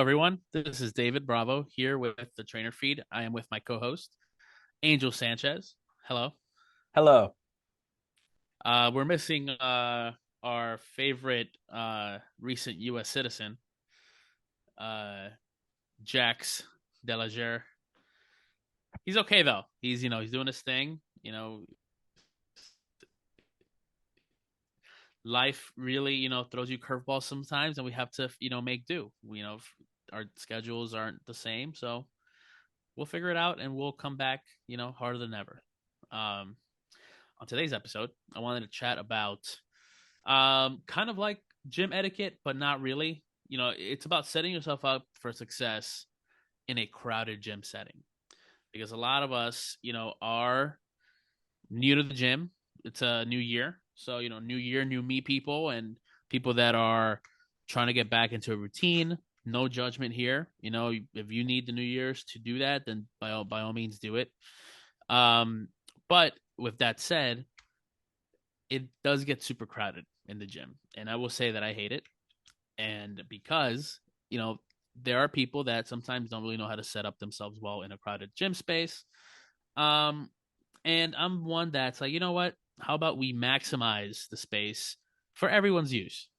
everyone. This is David Bravo here with the Trainer Feed. I am with my co-host Angel Sanchez. Hello. Hello. We're missing our favorite recent U.S. citizen, uh, Jax Delagere. He's okay though. He's doing his thing. Life really throws you curveballs sometimes, and we have to make do. Our schedules aren't the same, so we'll figure it out and we'll come back, harder than ever. Um, on today's episode, I wanted to chat about kind of like gym etiquette, but not really. It's about setting yourself up for success in a crowded gym setting because a lot of us, are new to the gym. It's a new year. So, new year, new me people and people that are trying to get back into a routine. No judgment here. If you need the New Year's to do that, then by all means do it. Um, but with that said, it does get super crowded in the gym, and I will say that I hate it. And because there are people that sometimes don't really know how to set up themselves well in a crowded gym space. Um, and I'm one that's like, you know what? How about we maximize the space for everyone's use?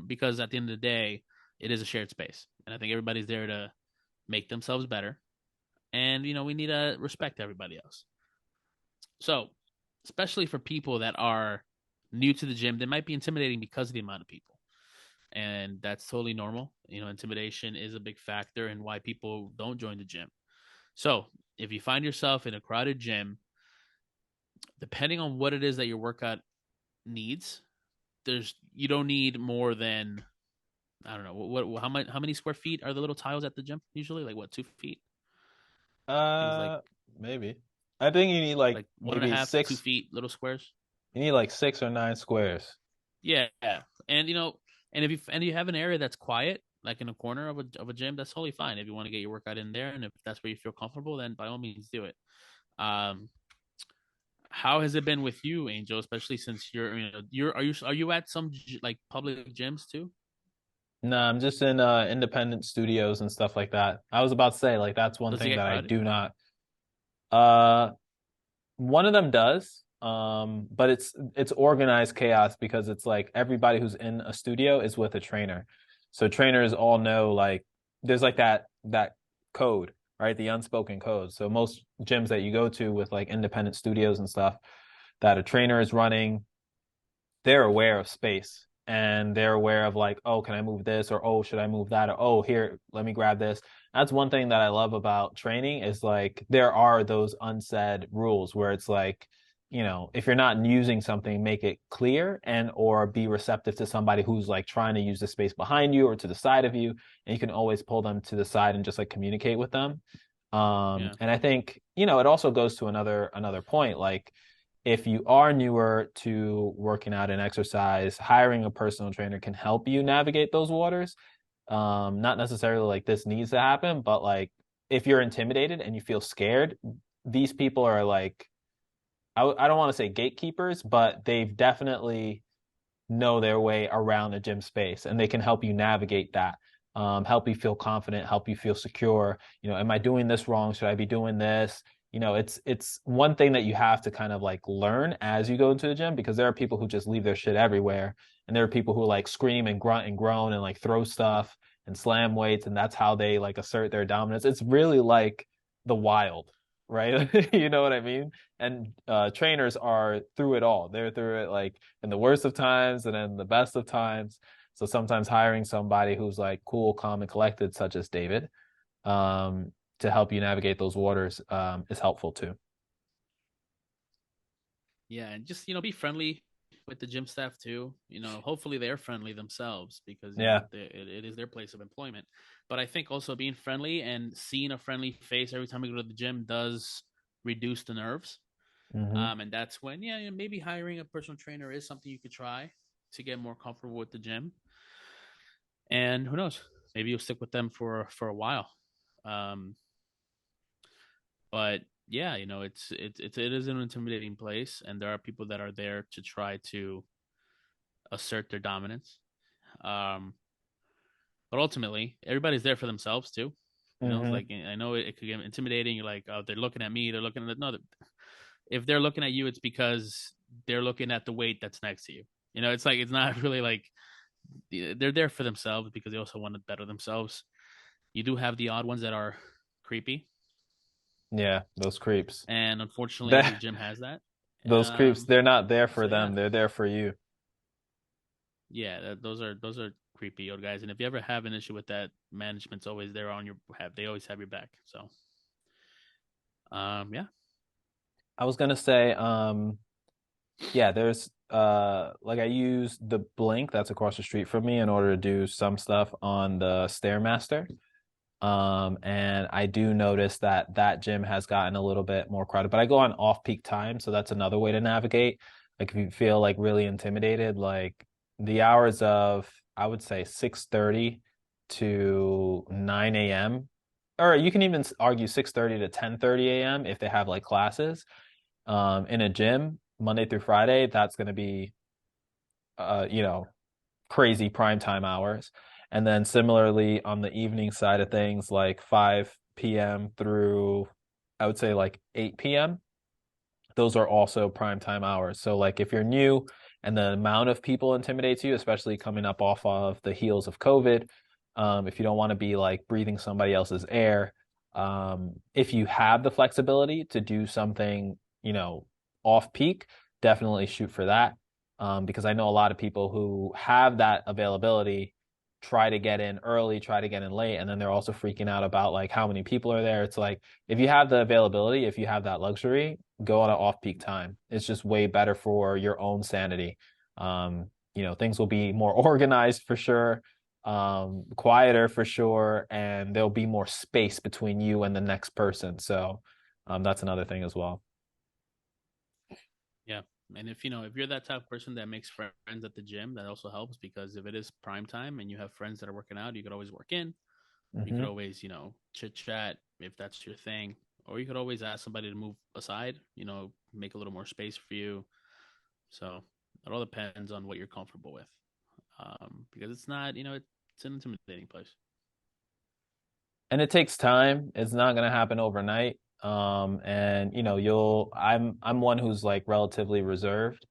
Because at the end of the day, it is a shared space, and I think everybody's there to make themselves better. And we need to respect everybody else. So, especially for people that are new to the gym, they might be intimidating because of the amount of people. And that's totally normal. Intimidation is a big factor in why people don't join the gym. So, if you find yourself in a crowded gym, depending on what it is that your workout needs, you don't need more than, I don't know, how many square feet are the little tiles at the gym usually? Like what, 2 feet? I think it's Uh, maybe. I think you need like like one and a maybe half to two six. feet little squares. You need like 6 or 9 squares. Yeah, and and you have an area that's quiet, like in a corner of a gym, that's totally fine. If you want to get your workout in there, and if that's where you feel comfortable, then by all means do it. Um, how has it been with you, Angel? Especially since are you at some like public gyms too? No, I'm just in independent studios and stuff like that. I was about to say like that's one Does it thing get that I crowded? do not. Uh, one of them does. But it's organized chaos because it's like everybody who's in a studio is with a trainer. So trainers all know like there's like that code, right? The unspoken code. So most gyms that you go to with like independent studios and stuff that a trainer is running, they're aware of space and they're aware of like, oh, can I move this? Or oh, should I move that? Or oh, here, let me grab this. That's one thing that I love about training is like there are those unsaid rules where it's like, if you're not using something, make it clear and or be receptive to somebody who's like trying to use the space behind you or to the side of you. And you can always pull them to the side and just like communicate with them. Yeah. And I think, it also goes to another point. Like if you are newer to working out and exercise, hiring a personal trainer can help you navigate those waters. Not necessarily like this needs to happen, but like if you're intimidated and you feel scared, these people are like, I don't want to say gatekeepers, but they've definitely know their way around a gym space and they can help you navigate that. Help you feel confident, help you feel secure. Am I doing this wrong? Should I be doing this? It's one thing that you have to kind of like learn as you go into the gym because there are people who just leave their shit everywhere. And there are people who like scream and grunt and groan and like throw stuff and slam weights, and that's how they like assert their dominance. It's really like the wild, right? You know what I mean? And trainers are through it all. They're through it like in the worst of times and in the best of times. So sometimes hiring somebody who's like cool, calm, and collected, such as David, to help you navigate those waters, is helpful too. Yeah, and just be friendly with the gym staff too. Hopefully they're friendly themselves because Yeah. it is their place of employment. But I think also being friendly and seeing a friendly face every time we go to the gym does reduce the nerves. Hmm. And that's when maybe hiring a personal trainer is something you could try to get more comfortable with the gym. And who knows, maybe you'll stick with them for a while. Um, but yeah, it is an intimidating place, and there are people that are there to try to assert their dominance. Um, But ultimately, everybody's there for themselves too. You know, Hmm. like I know it could get intimidating. You're like, oh, they're looking at me. They're looking at no. If they're looking at you, it's because they're looking at the weight that's next to you. You know, it's like it's not really like they're there for themselves because they also want to better themselves. You do have the odd ones that are creepy, Yeah, those creeps. and unfortunately, every That gym has that. those creeps, they're not there for So yeah, them. They're there for you. yeah, those are creepy old guys. And if you ever have an issue with that, management's always there on your have. They always have your back. So yeah, I was gonna say, yeah, there's like I use the Blink that's across the street from me in order to do some stuff on the Stairmaster. And I do notice that that gym has gotten a little bit more crowded, but I go on off-peak time, so that's another way to navigate. Like if you feel like really intimidated, like the hours of I would say 6:30 to 9 a.m. or you can even argue 6:30 to 10:30 a.m. if they have like classes in a gym Monday through Friday, that's going to be you know, crazy prime time hours. And then similarly on the evening side of things, like 5 p.m. through I would say like 8 p.m. Those are also prime time hours. So like if you're new and the amount of people intimidates you, especially coming up off of the heels of COVID, if you don't want to be like breathing somebody else's air, if you have the flexibility to do something, off peak, definitely shoot for that. Because I know a lot of people who have that availability try to get in early, try to get in late, and then they're also freaking out about like how many people are there. It's like if you have the availability, if you have that luxury, go on an off-peak time. It's just way better for your own sanity. Things will be more organized for sure, quieter for sure, and there'll be more space between you and the next person. So that's another thing as well. yeah. And if you're that type of person that makes friends at the gym, that also helps because if it is prime time and you have friends that are working out, you could always work in. You could Hmm. always, chit chat if that's your thing, or you could always ask somebody to move aside, make a little more space for you. So it all depends on what you're comfortable with, because it's not, it's an intimidating place. And it takes time. It's not gonna happen overnight. And I'm one who's like relatively reserved.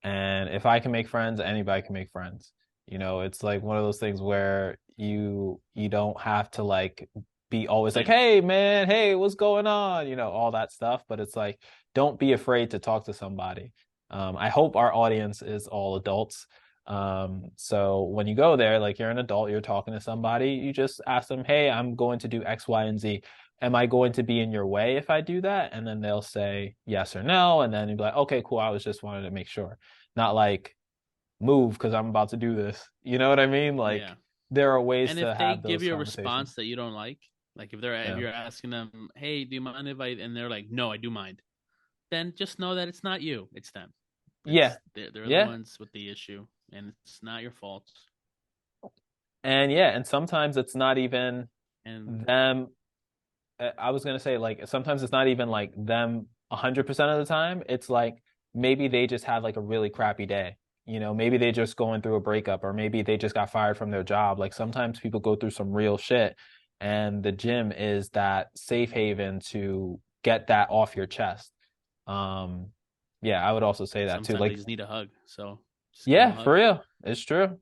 And if I can make friends, anybody can make friends. It's like one of those things where you don't have to like be always like, Same. hey man, hey, what's going on? All that stuff. But it's like, don't be afraid to talk to somebody. I hope our audience is all adults. So when you go there, like you're an adult, you're talking to somebody, you just ask them, hey, I'm going to do X, Y, and Z. Am I going to be in your way if I do that? And then they'll say yes or no. And then you'll be like, okay, cool. I was just wanted to make sure. Not like move because I'm about to do this. You know what I mean? Like Yeah. there are ways And to if they have give those you a conversations. response that you don't like if Yeah. you're asking them, "Hey, do you mind if I?" and they're like, "No, I do mind," then just know that it's not you, it's them. Yeah. They're the Yeah. ones with the issue, and it's not your fault. And yeah, and sometimes it's not even And them. I was gonna say like sometimes it's not even like them 100% of the time. It's like maybe they just had like a really crappy day. Maybe they just going through a breakup or maybe they just got fired from their job. Like sometimes people go through some real shit and the gym is that safe haven to get that off your chest. Um, yeah, I would also say that too. sometimes they Like, just need a hug, so just give them a yeah, for hug. real. It's true.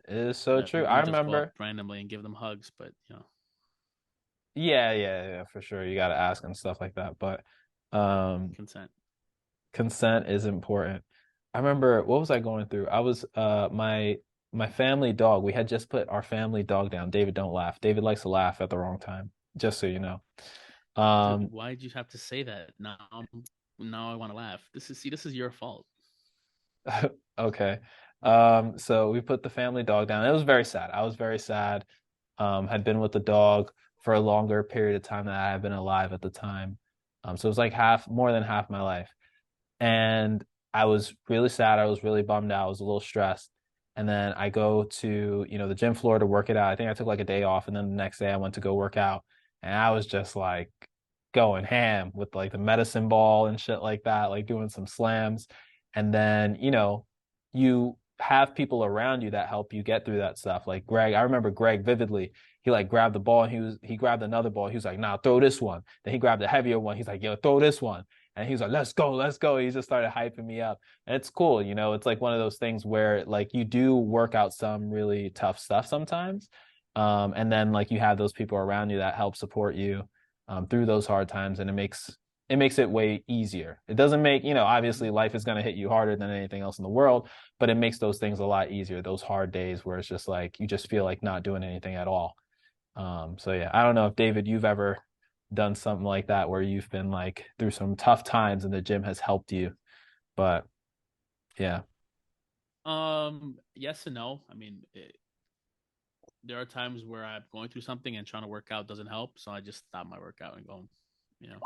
It is so true. I Don't just go up remember. randomly and give them hugs, but Yeah, yeah, yeah, for sure. You got to ask and stuff like that. But um consent. consent is important. I remember what was I going through? I was my family dog. We had just put our family dog down. David, don't laugh. David likes to laugh at the wrong time, just so you know. Dude, Um why did you have to say that? Now I want to laugh. This is your fault. okay. So we put the family dog down. It was very sad. I was very sad. Had been with the dog for a longer period of time than I had been alive at the time. So it was like more than half my life. And I was really sad. I was really bummed out. I was a little stressed. And then I go to, the gym floor to work it out. I think I took like a day off, and then the next day I went to go work out. And I was just like going ham with like the medicine ball and shit like that, like doing some slams. And then, you have people around you that help you get through that stuff. Like Greg, I remember Greg vividly. He like grabbed the ball and he grabbed another ball. He was like, "Nah, throw this one." Then he grabbed the heavier one. He's like, "Yo, throw this one." And he was like, "Let's go, let's go." He just started hyping me up. And it's cool, you know, it's like one of those things where like you do work out some really tough stuff sometimes. And then like you have those people around you that help support you through those hard times, and it makes it way easier. It doesn't make, you know, obviously life is going to hit you harder than anything else in the world, but it makes those things a lot easier. Those hard days where it's just like you just feel like not doing anything at all. So yeah, I don't know if David, you've ever done something like that where you've been like through some tough times and the gym has helped you, but yeah. Yes and no. I mean, there are times where I'm going through something and trying to work out doesn't help, so I just stop my workout and go, you know,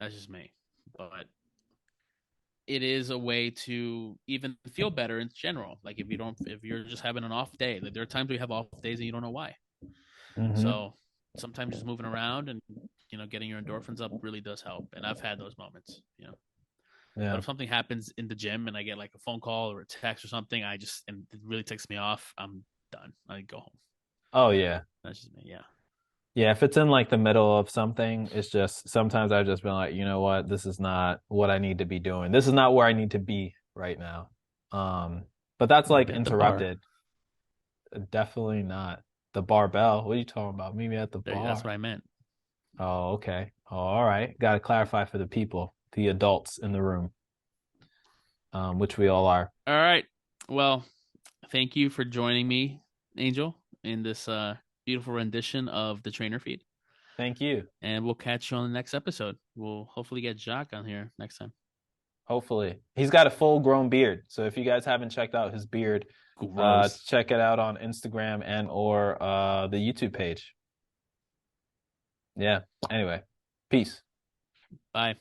that's just me. But it is a way to even feel better in general. Like if you're just having an off day, like there are times we have off days and you don't know why. Mm-hmm. So sometimes just moving around and getting your endorphins up really does help. And I've had those moments. But Yeah. if something happens in the gym and I get like a phone call or a text or something, and it really takes me off, I'm done. I go home. Oh yeah. That's just me. Yeah. Yeah, if it's in like the middle of something, it's just sometimes I've just been like, you know what, this is not what I need to be doing. This is not where I need to be right now. But that's like Maybe at the bar. interrupted. Definitely not the barbell. What are you talking about? Maybe at the That's bar. what I meant. Oh, okay. Oh, all right. Got to clarify for the people, the adults in the room, which we all are. All right. Well, thank you for joining me, Angel, in this beautiful rendition of the trainer feed. Thank you. And we'll catch you on the next episode. We'll hopefully get Jacques on here next time. Hopefully, he's got a full-grown beard. So if you guys haven't checked out his beard, Gross. check it out on Instagram and or the YouTube page. Yeah. Anyway, peace. Bye.